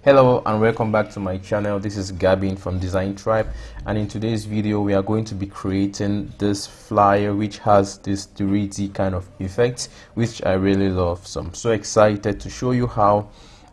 Hello and welcome back to my channel. This is Gabin from Design Tribe, and in today's video we are going to be creating this flyer which has this 3D kind of effect which I really love. So I'm so excited to show you how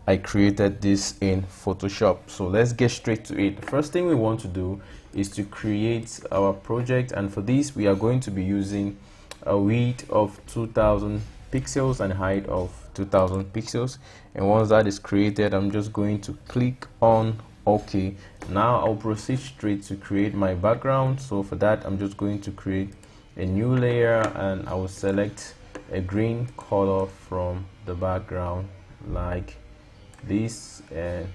I created this in Photoshop. So let's get straight to it. The first thing we want to do is to create our project, and for this we are going to be using a width of 2000 pixels and height of 2000 pixels. And once that is created, I'm just going to click on OK. Now I'll proceed straight to create my background. So for that, I'm just going to create a new layer, and I will select a green color from the background like this. And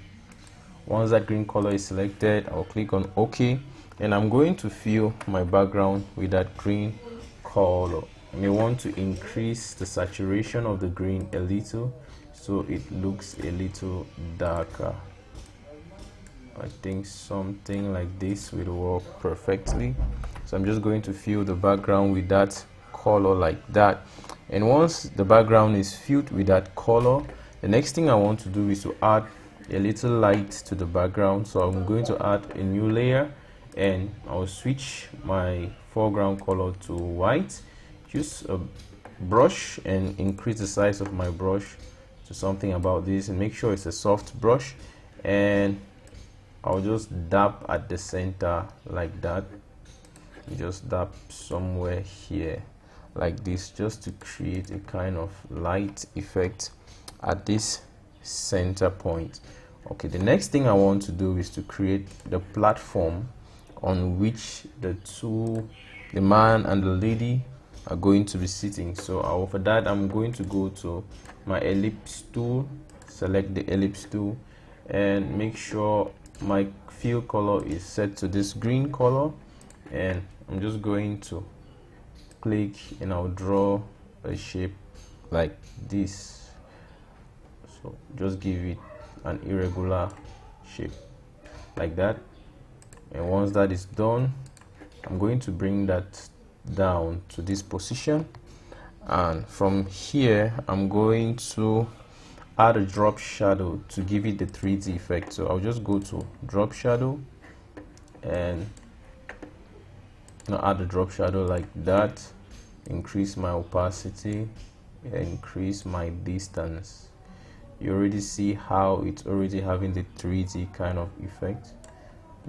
once that green color is selected, I'll click on OK, and I'm going to fill my background with that green color. I may want to increase the saturation of the green a little so it looks a little darker. I think something like this will work perfectly. So I'm just going to fill the background with that color like that. And once the background is filled with that color, the next thing I want to do is to add a little light to the background. So I'm going to add a new layer, and I'll switch my foreground color to white. Use a brush and increase the size of my brush to something about this, and make sure it's a soft brush, and I'll just dab at the center like that. Just dab somewhere here like this, just to create a kind of light effect at this center point. Okay, the next thing I want to do is to create the platform on which the man and the lady are going to be sitting. So for that, I'm going to go to my ellipse tool, select the ellipse tool, and make sure my fill color is set to this green color, and I'm just going to click and I'll draw a shape like this. So just give it an irregular shape like that. And once that is done, I'm going to bring that down to this position, and from here I'm going to add a drop shadow to give it the 3D effect. So I'll just go to drop shadow and add a drop shadow like that, increase my opacity, increase my distance. You already see how it's already having the 3D kind of effect.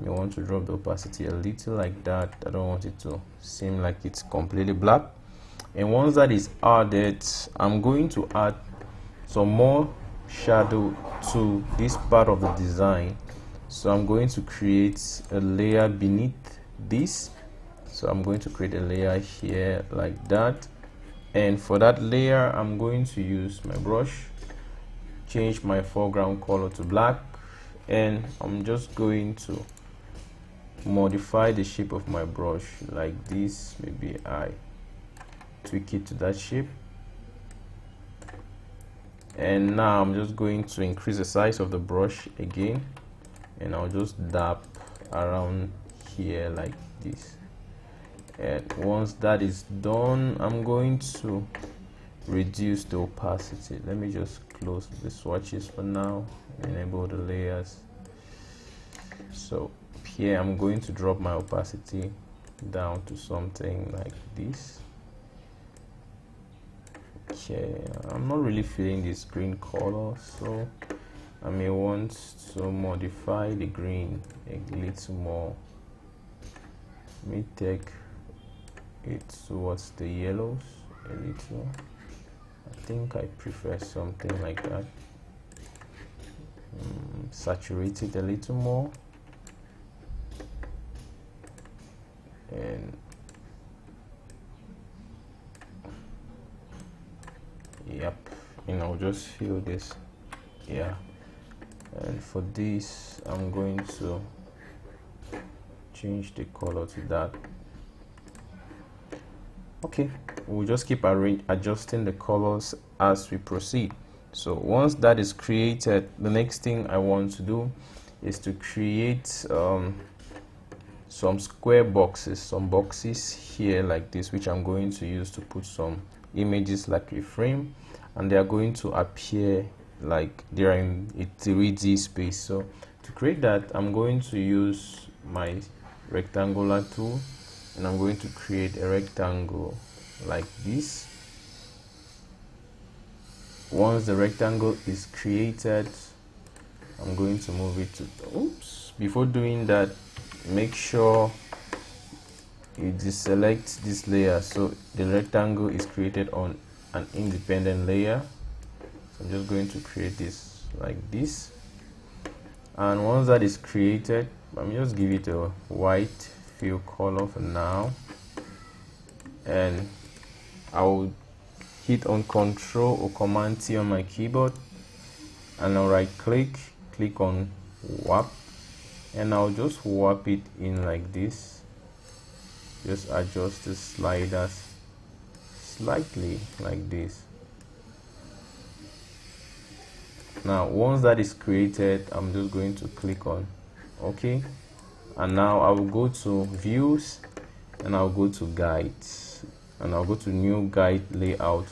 You want to drop the opacity a little like that. I don't want it to seem like it's completely black. And once that is added, I'm going to add some more shadow to this part of the design. So I'm going to create a layer beneath this. So I'm going to create a layer here like that, and for that layer I'm going to use my brush, change my foreground color to black, and I'm just going to modify the shape of my brush like this. Maybe I tweak it to that shape, and now I'm just going to increase the size of the brush again, and I'll just dab around here like this. And once that is done, I'm going to reduce the opacity. Let me just close the swatches for now, enable the layers. So here I'm going to drop my opacity down to something like this. Okay, I'm not really feeling this green color, so I may want to modify the green a little more. Let me take it towards the yellows a little. I think I prefer something like that. Saturate it a little more, and yep, and I'll just fill this. Yeah, and for this I'm going to change the color to that. Okay, we'll just keep adjusting the colors as we proceed. So once that is created, the next thing I want to do is to create some square boxes, some boxes here like this, which I'm going to use to put some images like a frame, and they are going to appear like they're in a 3D space. So to create that, I'm going to use my rectangular tool, and I'm going to create a rectangle like this. Once the rectangle is created, I'm going to move it to, oops, before doing that, make sure you deselect this layer so the rectangle is created on an independent layer. So I'm just going to create this like this, and once that is created, I'm just give it a white fill color for now, and I'll hit on Control or Command T on my keyboard, and I'll right click on warp, and I'll just warp it in like this. Just adjust the sliders slightly like this. Now once that is created, I'm just going to click on OK, and now I will go to views, and I'll go to guides, and I'll go to new guide layout,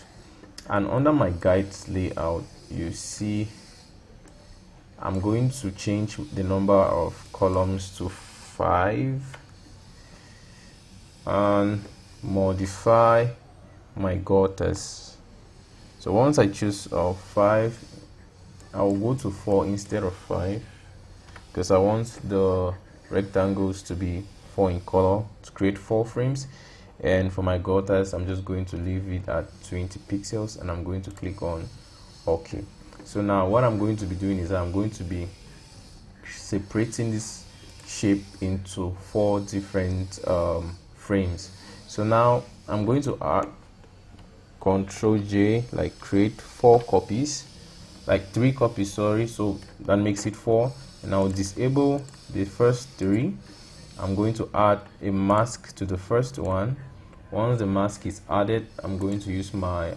and under my guides layout, you see I'm going to change the number of columns to 5 and modify my gutters. So once I choose 5, I'll go to 4 instead of 5, because I want the rectangles to be 4 in color to create 4 frames. And for my gutters, I'm just going to leave it at 20 pixels, and I'm going to click on OK. So now what I'm going to be doing is I'm going to be separating this shape into 4 different frames. So now I'm going to add Control J, like create 4 copies, like 3 copies, sorry, so that makes it 4, and I'll disable the first 3. I'm going to add a mask to the first one. Once the mask is added, I'm going to use my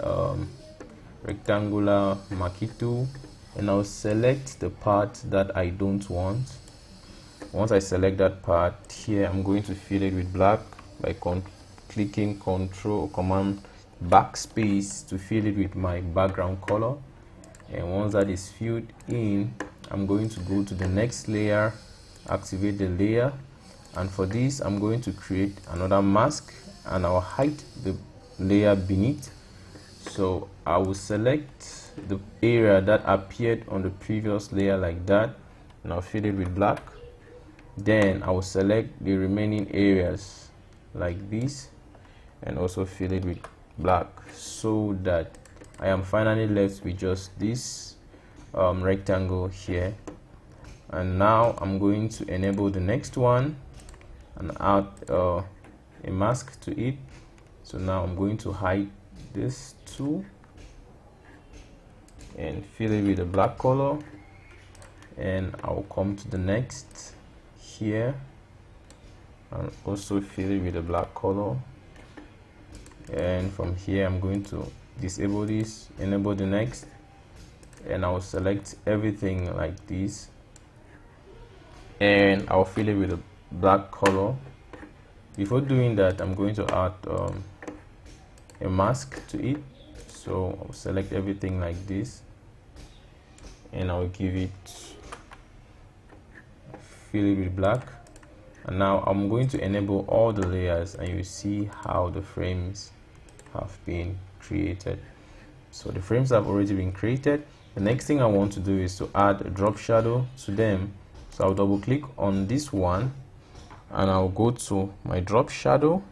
rectangular marquee tool, and I'll select the part that I don't want. Once I select that part here, I'm going to fill it with black by clicking Control or Command backspace to fill it with my background color. And once that is filled in, I'm going to go to the next layer, activate the layer, and for this I'm going to create another mask, and I'll hide the layer beneath. So I will select the area that appeared on the previous layer like that, and I'll fill it with black. Then I will select the remaining areas like this, and also fill it with black, so that I am finally left with just this rectangle here. And now I'm going to enable the next one and add a mask to it. So now I'm going to hide this too and fill it with a black color, and I'll come to the next here and also fill it with a black color, and from here I'm going to disable this, enable the next, and I'll select everything like this, and I'll fill it with a black color. Before doing that, I'm going to add a mask to it. So I'll select everything like this, and I'll give it, fill it with black, and now I'm going to enable all the layers, and you see how the frames have been created. So the frames have already been created. The next thing I want to do is to add a drop shadow to them. So I'll double click on this one, and I'll go to my drop shadow.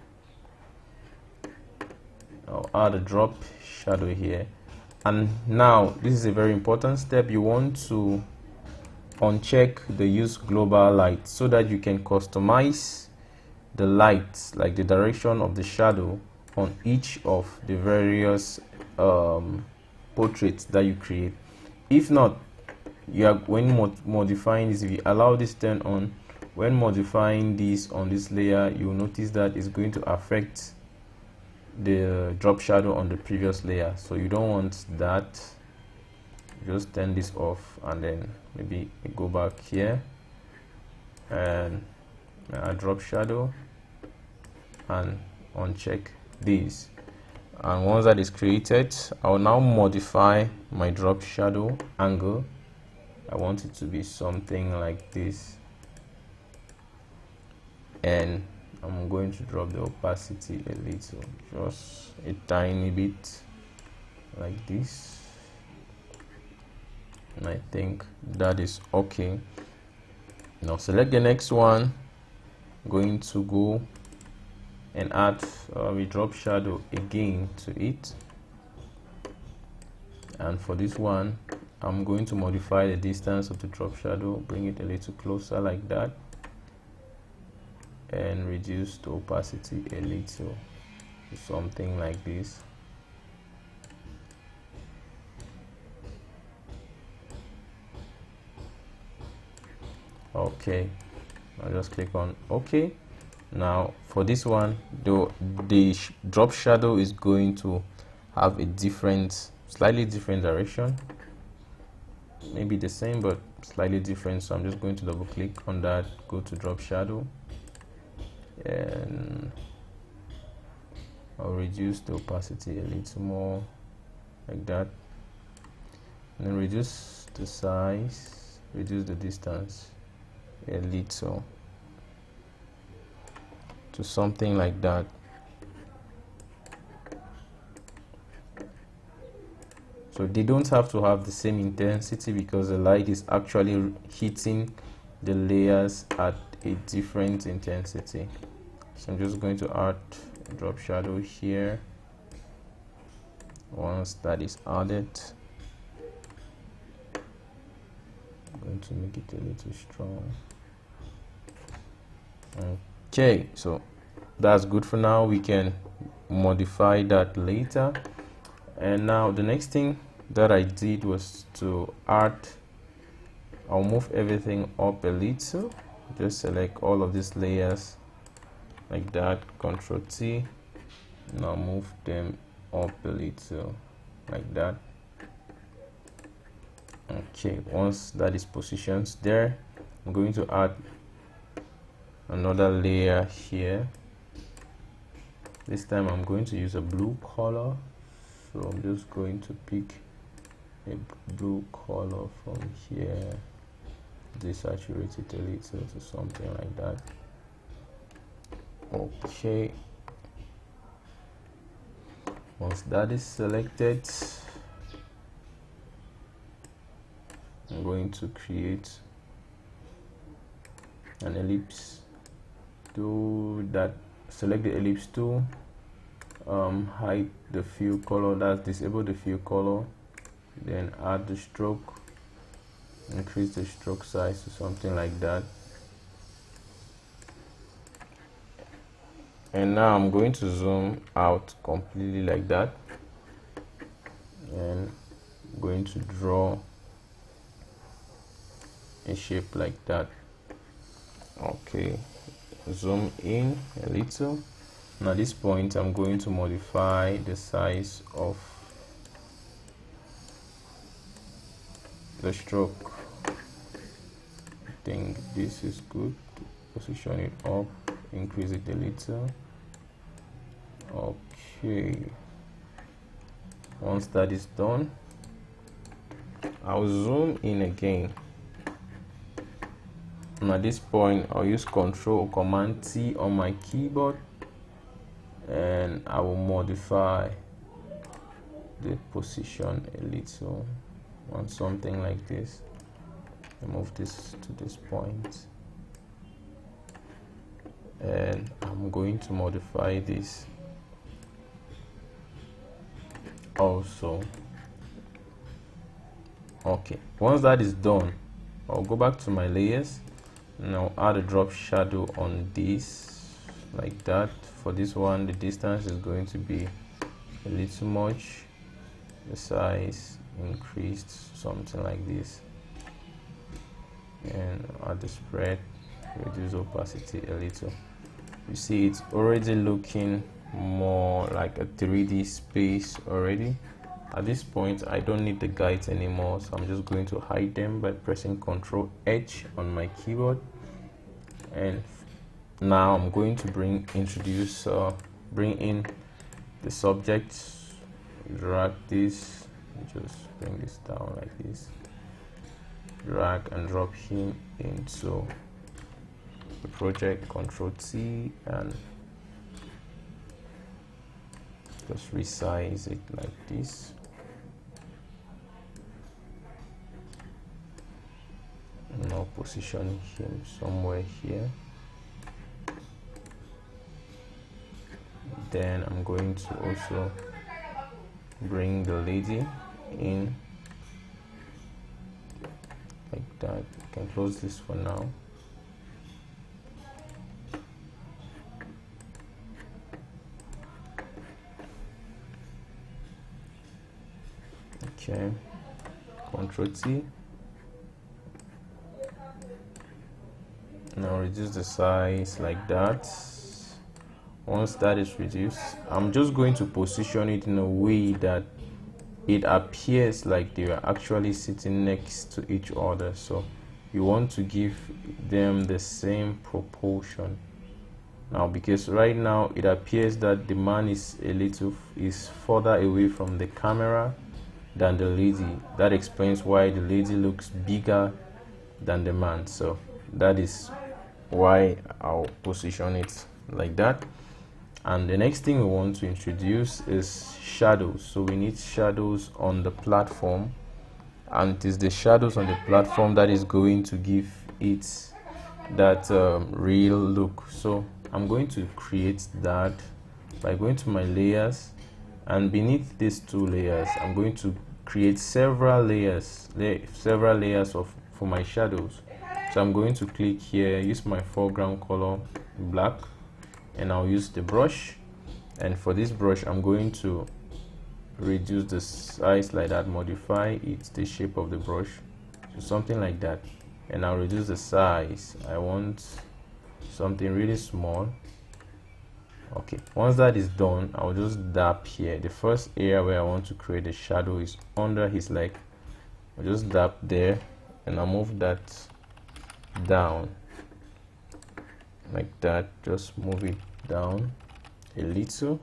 I'll add a drop shadow here, and now this is a very important step. You want to uncheck the use global light so that you can customize the lights, like the direction of the shadow on each of the various portraits that you create. If not, you are, when modifying this, if you allow this turn on, when modifying this on this layer, you will notice that it's going to affect the drop shadow on the previous layer. So you don't want that. Just turn this off, and then maybe go back here and add drop shadow and uncheck this. And once that is created, I'll now modify my drop shadow angle. I want it to be something like this, and I'm going to drop the opacity a little, just a tiny bit like this, and I think that is okay. Now select the next one. I'm going to go and add a drop shadow again to it, and for this one I'm going to modify the distance of the drop shadow, bring it a little closer like that, and reduce the opacity a little to something like this. Okay, I'll just click on OK. Now for this one, the drop shadow is going to have a slightly different direction, maybe the same but slightly different. So I'm just going to double click on that, go to drop shadow, and I'll reduce the opacity a little more like that, and then reduce the size, reduce the distance a little to something like that. So they don't have to have the same intensity because the light is actually hitting the layers at a different intensity. So I'm just going to add a drop shadow here. Once that is added, I'm going to make it a little strong. Okay, so that's good for now. We can modify that later. And now the next thing that I did was to I'll move everything up a little. Just select all of these layers like that, Ctrl T. Now move them up a little like that. Okay, once that is positioned there, I'm going to add another layer here. This time I'm going to use a blue color, so I'm just going to pick a blue color from here, desaturate it a little to something like that. Okay, once that is selected, I'm going to create an ellipse. Do that, select the ellipse tool, hide the fill color, that's disable the fill color, then add the stroke, increase the stroke size to something like that. And now I'm going to zoom out completely like that, and I'm going to draw a shape like that. Okay, zoom in a little. Now at this point I'm going to modify the size of the stroke. I think this is good. Position it up, increase it a little. Okay, once that is done, I'll zoom in again. And at this point I'll use Ctrl or Command T on my keyboard, and I will modify the position a little on something like this. I move this to this point, and I'm going to modify this also. Okay, once that is done, I'll go back to my layers and I'll add a drop shadow on this like that. For this one, the distance is going to be a little much, the size increased something like this, and add the spread, reduce opacity a little. You see it's already looking more like a 3D space already. At this point I don't need the guides anymore, so I'm just going to hide them by pressing Ctrl H on my keyboard. And now I'm going to bring in the subject, drag this, just bring this down like this, drag and drop him into the project, Ctrl T, and just resize it like this. And now position him somewhere here. Then I'm going to also bring the lady in like that. You can close this for now. Okay, Ctrl T. Now reduce the size like that. Once that is reduced, I'm just going to position it in a way that it appears like they are actually sitting next to each other. So you want to give them the same proportion. Now, because right now it appears that the man is further away from the camera than the lady. That explains why the lady looks bigger than the man. So that is why I'll position it like that. And the next thing we want to introduce is shadows. So we need shadows on the platform, and it is the shadows on the platform that is going to give it that real look. So I'm going to create that by going to my layers, and beneath these two layers I'm going to create several layers for my shadows. So I'm going to click here, use my foreground color black, and I'll use the brush, and for this brush I'm going to reduce the size like that, modify it, the shape of the brush, so something like that, and I'll reduce the size. I want something really small. Okay, once that is done, I'll just dab here. The first area where I want to create a shadow is under his leg. I'll just dab there, and I'll move that down like that. Just move it down a little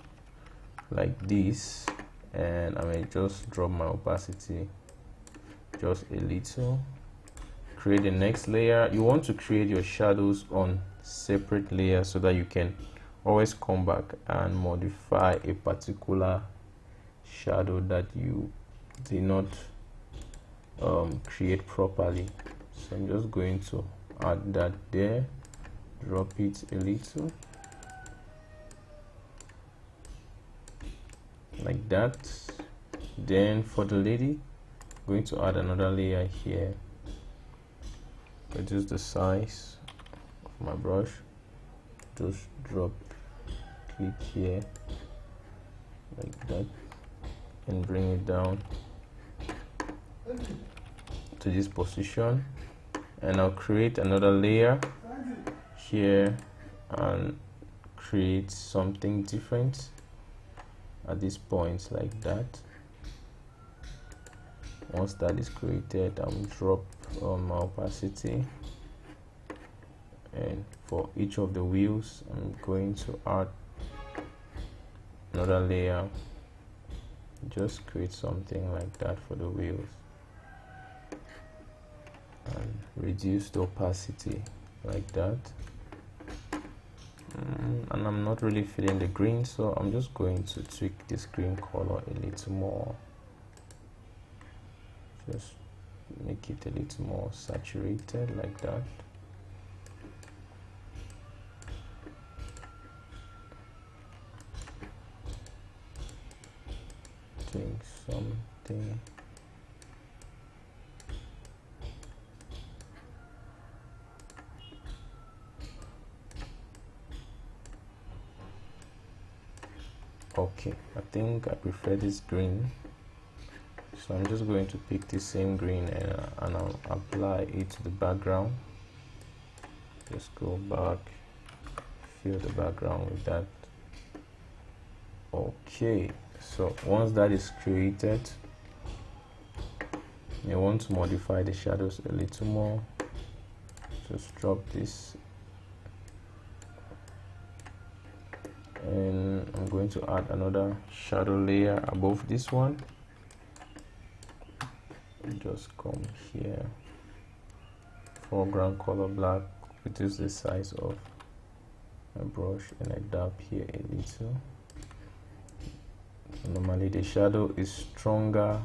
like this, and I may just drop my opacity just a little. Create the next layer. You want to create your shadows on separate layers so that you can always come back and modify a particular shadow that you did not create properly. So I'm just going to add that there, drop it a little like that. Then for the lady, I'm going to add another layer here, reduce the size of my brush, just drop, click here like that, and bring it down to this position, and I'll create another layer here and create something different at this point like that. Once that is created, I'll drop my opacity, and for each of the wheels I'm going to add another layer, just create something like that for the wheels, and reduce the opacity like that. And I'm not really feeling the green, so I'm just going to tweak this green color a little more, just make it a little more saturated like that. Doing something okay. I think I prefer this green, so I'm just going to pick the same green and I'll apply it to the background. Just go back, fill the background with that. Okay, so once that is created, you want to modify the shadows a little more. Just drop this and I'm going to add another shadow layer above this one. Just come here, foreground color black, reduce the size of my brush and I dab here a little. Normally the shadow is stronger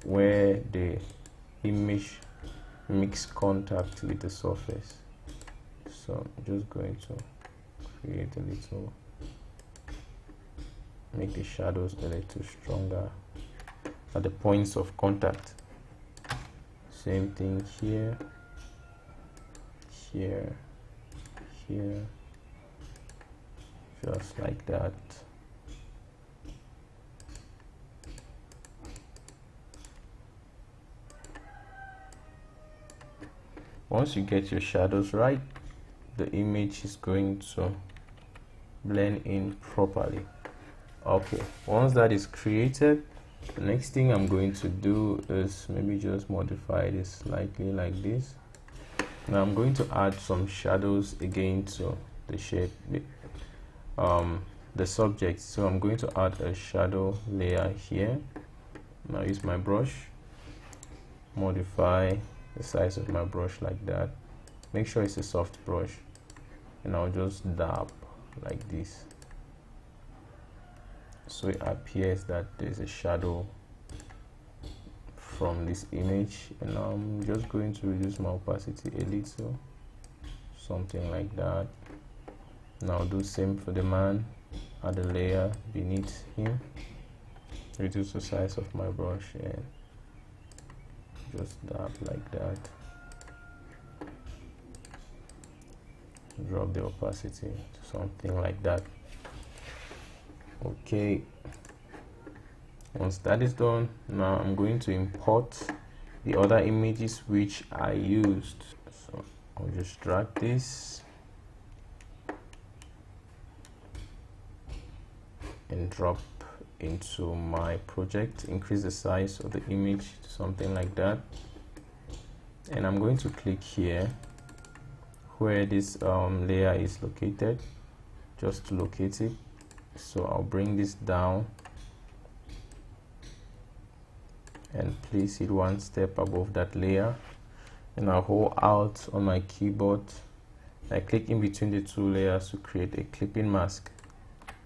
where the image makes contact with the surface, so I'm just going to create a little, make the shadows a little stronger at the points of contact. Same thing here, here, here, just like that. Once you get your shadows right, the image is going to blend in properly. Okay, once that is created, the next thing I'm going to do is maybe just modify this slightly like this. Now I'm going to add some shadows again to the shape, the subject. So I'm going to add a shadow layer here. Now use my brush, modify the size of my brush like that. Make sure it's a soft brush, and I'll just dab like this, so it appears that there's a shadow from this image. And I'm just going to reduce my opacity a little, something like that. Now do same for the man, add a layer beneath him, reduce the size of my brush and just dab like that. Drop the opacity to something like that. Okay, once that is done, now I'm going to import the other images which I used. So I'll just drag this and drop into my project, increase the size of the image to something like that, and I'm going to click here where this layer is located, just to locate it. So I'll bring this down and place it one step above that layer, and I'll hold Alt on my keyboard. I click in between the two layers to create a clipping mask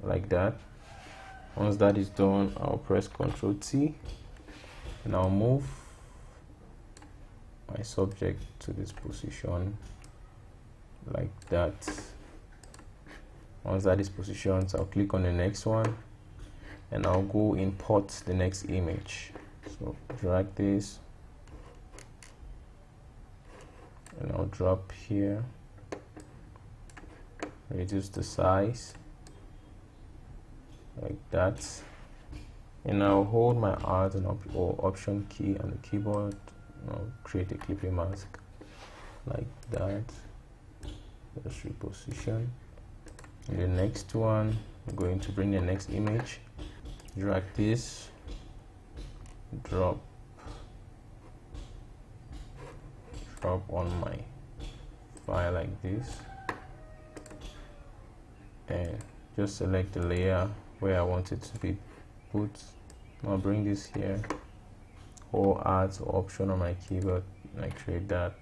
like that. Once that is done, I'll press Ctrl T and I'll move my subject to this position like that. Once that is positioned, I'll click on the next one and I'll go import the next image. So drag this and I'll drop here, reduce the size like that, and I'll hold my Alt and or Option key on the keyboard. I'll create a clipping mask like that. Just reposition. In the next one, I'm going to bring the next image, drag this, drop on my file like this, and just select the layer where I want it to be put. I'll bring this here, or Alt or Option on my keyboard, and I create that.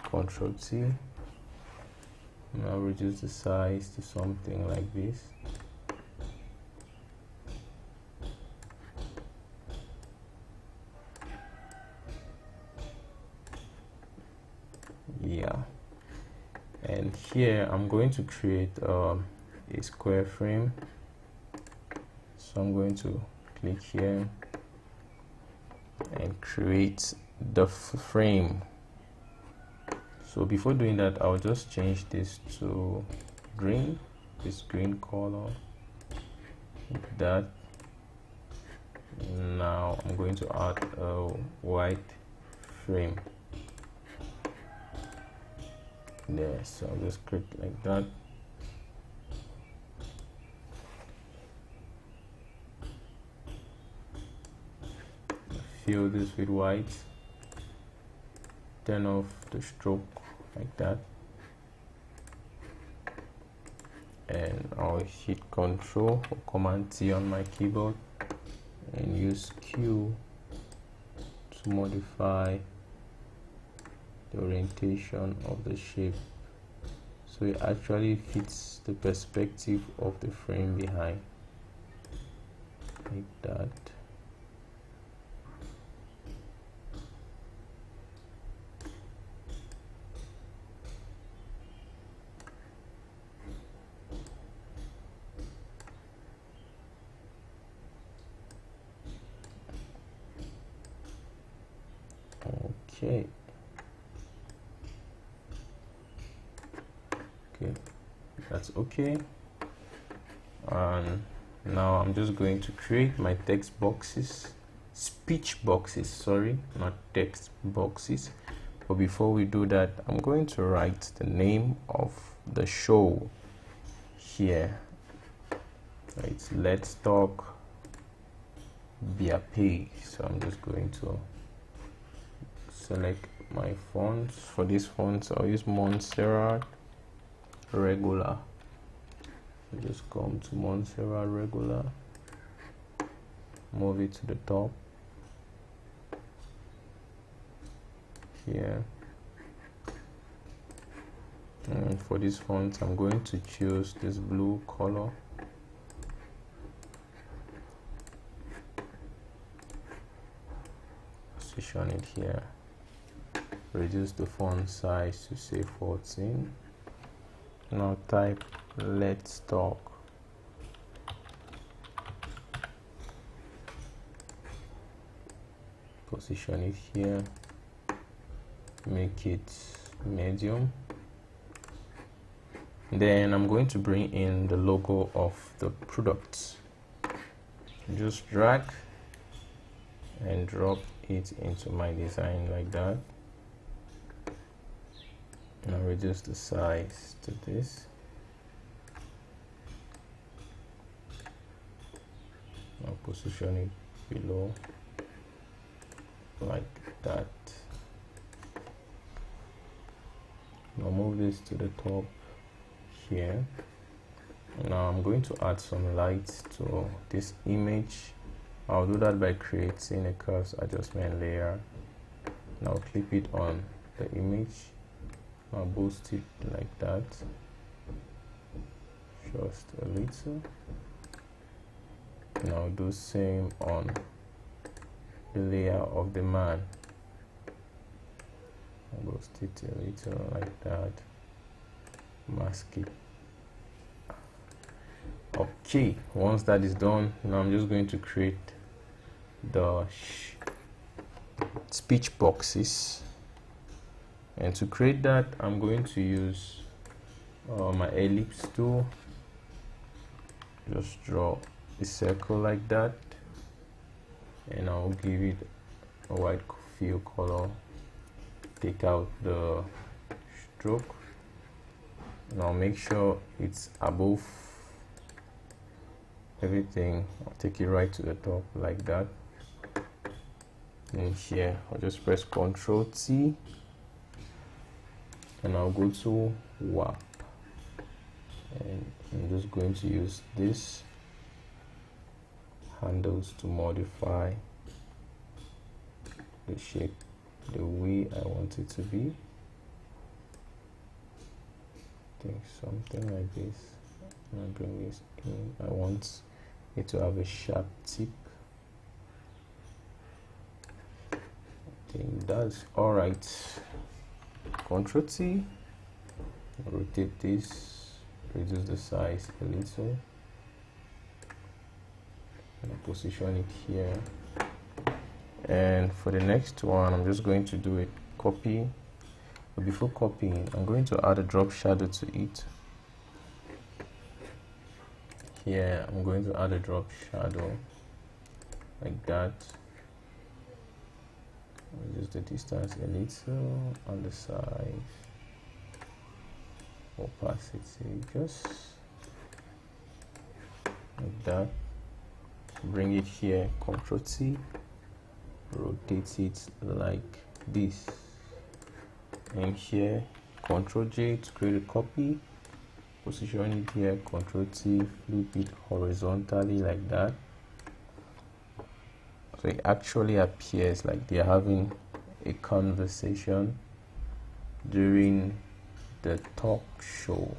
Ctrl T, and I'll reduce the size to something like this. Yeah, and here I'm going to create a square frame. So I'm going to click here and create the frame. So before doing that, I'll just change this to green, this green color like that. Now I'm going to add a white frame there, so I'll just click like that. Fill this with white, turn off the stroke like that. and I'll hit Control or Command T on my keyboard and use Q to modify the orientation of the shape so it actually fits the perspective of the frame behind, like that. Okay. That's okay. And now I'm just going to create my text boxes, speech boxes, sorry, not text boxes. But before we do that, I'm going to write the name of the show here. It's Let's Talk Via Page. So I'm just going to select my fonts. For these fonts, I'll use Montserrat Regular. So just come to Montserrat Regular, move it to the top here, and for this font I'm going to choose this blue color. Position it here, reduce the font size to say 14. Now type Let's Talk. Position it here, make it medium. Then I'm going to bring in the logo of the product. Just drag and drop it into my design like that. Now reduce the size to this. Now position it below like that. Now move this to the top here. Now I'm going to add some light to this image. I'll do that by creating a curves adjustment layer. Now clip it on the image. I'll boost it like that, just a little. Now do same on the layer of the man. I'll boost it a little like that, mask it. Okay, once that is done, now I'm just going to create the speech boxes. And to create that, I'm going to use my ellipse tool. Just draw a circle like that, and I'll give it a white fill color. Take out the stroke. Now make sure it's above everything. I'll take it right to the top like that. And here, I'll just press Ctrl T. And I'll go to warp, and I'm just going to use this handles to modify the shape the way I want it to be. I think something like this. I bring this in. I want it to have a sharp tip. I think that's all right. Ctrl T, rotate this, reduce the size a little, and position it here. And for the next one, I'm just going to do a copy. But before copying, I'm going to add a drop shadow to it. Here, I'm going to add a drop shadow like that. Reduce the distance a little on the side, opacity just like that. Bring it here, Ctrl T, rotate it like this, and here Ctrl J to create a copy, position it here, Ctrl T, flip it horizontally like that, so it actually appears like they're having a conversation during the talk show.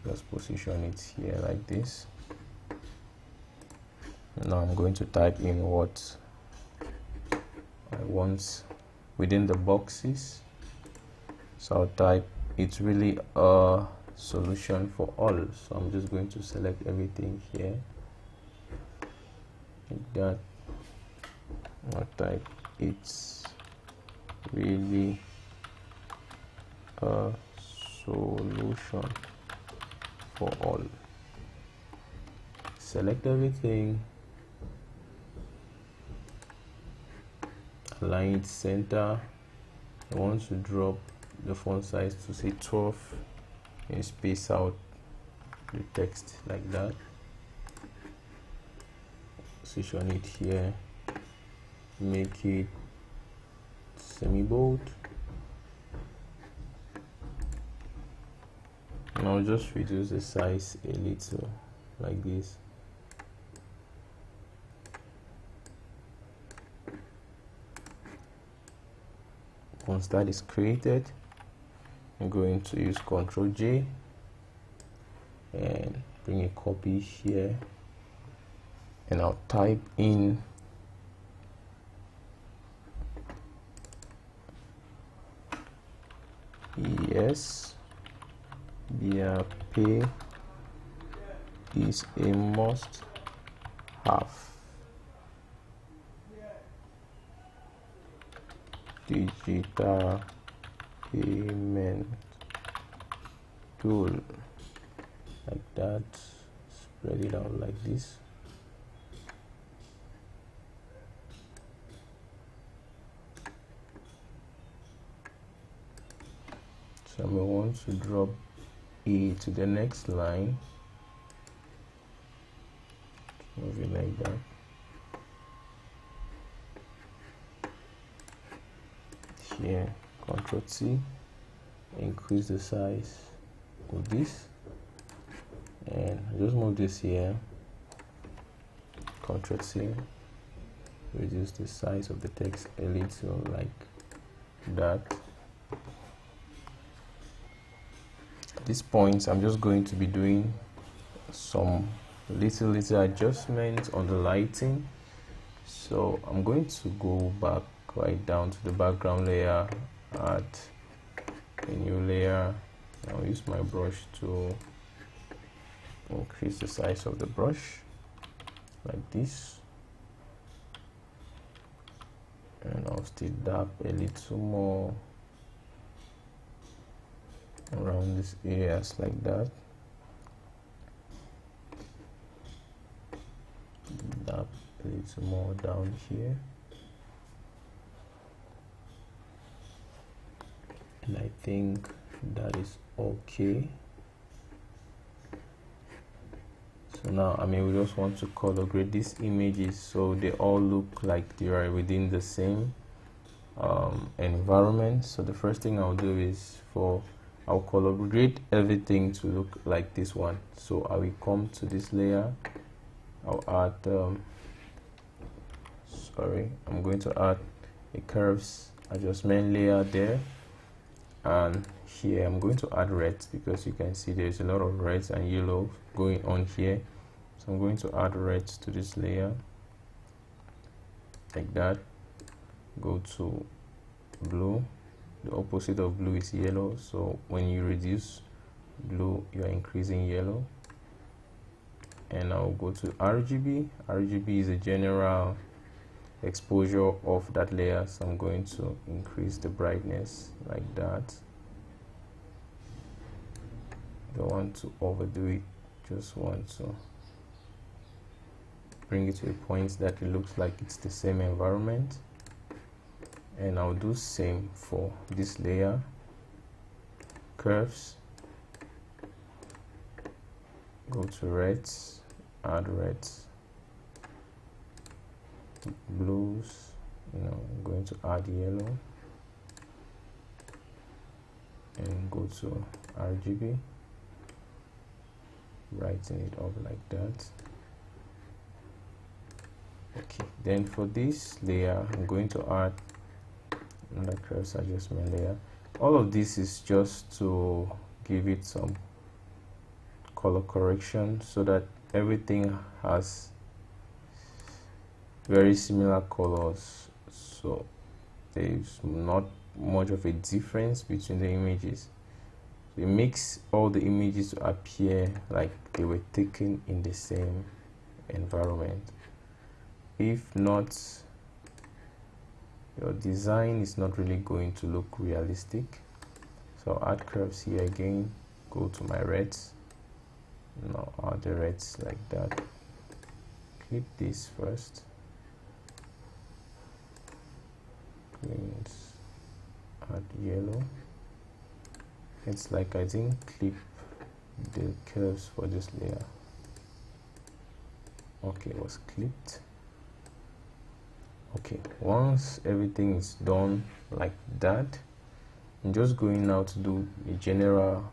Just position it here like this. Now I'm going to type in what I want within the boxes. So I'll type, it's really a solution for all. So I'm just going to select everything here like that. I'll type, it's really a solution for all. Select everything, align it center. I want to drop the font size to say 12 and space out the text like that. Position it here, make it semi-bold. And I'll just reduce the size a little like this. Once that is created, I'm going to use Ctrl J and bring a copy here, and I'll type in yes, their pay is a must have. Digital payment tool like that. Spread it out like this. So I want to drop E to the next line. Move it like that. Here, Ctrl T, increase the size of this, and just move this here. Ctrl T, reduce the size of the text a little like that. At this point, I'm just going to be doing some little adjustments on the lighting. So I'm going to go back right down to the background layer, add a new layer. I'll use my brush to increase the size of the brush like this, and I'll still dab a little more around these areas like that. Dab a little more down here, and I think that is okay. So now, we just want to color grade these images so they all look like they are within the same environment. So the first thing I'll do is I'll color grade everything to look like this one. So I will come to this layer, I'll add I'm going to add a curves adjustment layer there, and here I'm going to add reds because you can see there's a lot of reds and yellow going on here. So I'm going to add reds to this layer like that. Go to blue. The opposite of blue is yellow, so when you reduce blue, you are increasing yellow. And I'll go to RGB. RGB is a general exposure of that layer, so I'm going to increase the brightness like that. Don't want to overdo it, just want to bring it to a point that it looks like it's the same environment. And I'll do same for this layer, curves, go to reds, add reds, blues, I'm going to add yellow, and go to RGB, brighten it up like that. Okay, then for this layer I'm going to add another curves adjustment layer. All of this is just to give it some color correction so that everything has very similar colors, so there's not much of a difference between the images. It makes all the images appear like they were taken in the same environment. If not, your design is not really going to look realistic. So add curves here again, go to my reds. Now add the reds like that. Click this first. Cleanse, add yellow. It's like I didn't clip the curves for this layer. Okay, it was clipped. Okay, once everything is done like that, I'm just going now to do a general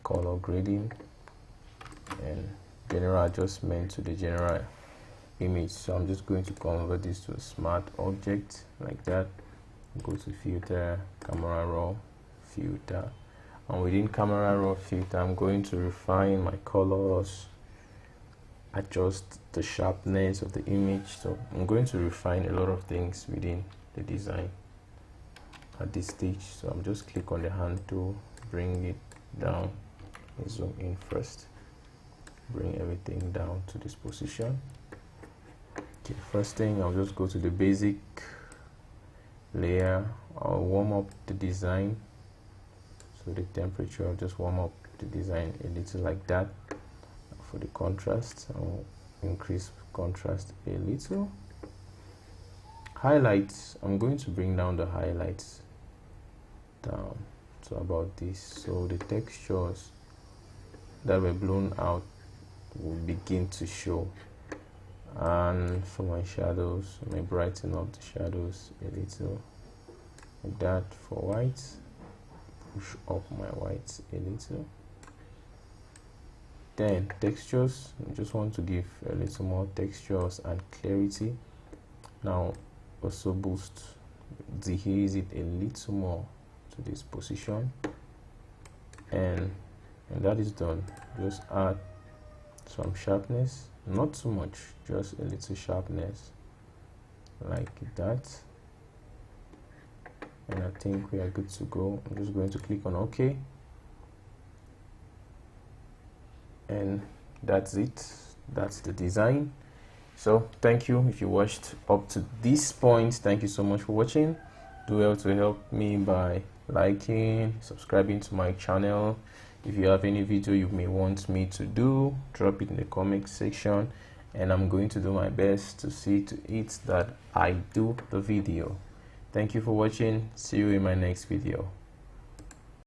color grading and general adjustment to the general image. So I'm just going to convert this to a smart object like that. Go to filter, camera raw, filter, and within camera raw filter I'm going to refine my colors, adjust the sharpness of the image. So I'm going to refine a lot of things within the design at this stage. So I'm just click on the hand tool, bring it down, and zoom in first, bring everything down to this position. Okay, first thing I'll just go to the basic layer. I'll warm up the design, so the temperature, I'll just warm up the design a little like that. For the contrast, I'll increase contrast a little. Highlights, I'm going to bring down the highlights down to about this, so the textures that were blown out will begin to show. And for my shadows, I may brighten up the shadows a little like that. For whites, push up my whites a little. Then textures, I just want to give a little more textures and clarity. Now also boost, dehaze it a little more to this position, and when that is done, just add some sharpness, not too much, just a little sharpness like that, and I think we are good to go. I'm just going to click on OK, and that's it. That's the design. So thank you if you watched up to this point. Thank you so much for watching. Do well to help me by liking, subscribing to my channel. If you have any video you may want me to do, drop it in the comment section, and I'm going to do my best to see to it that I do the video. Thank you for watching. See you in my next video.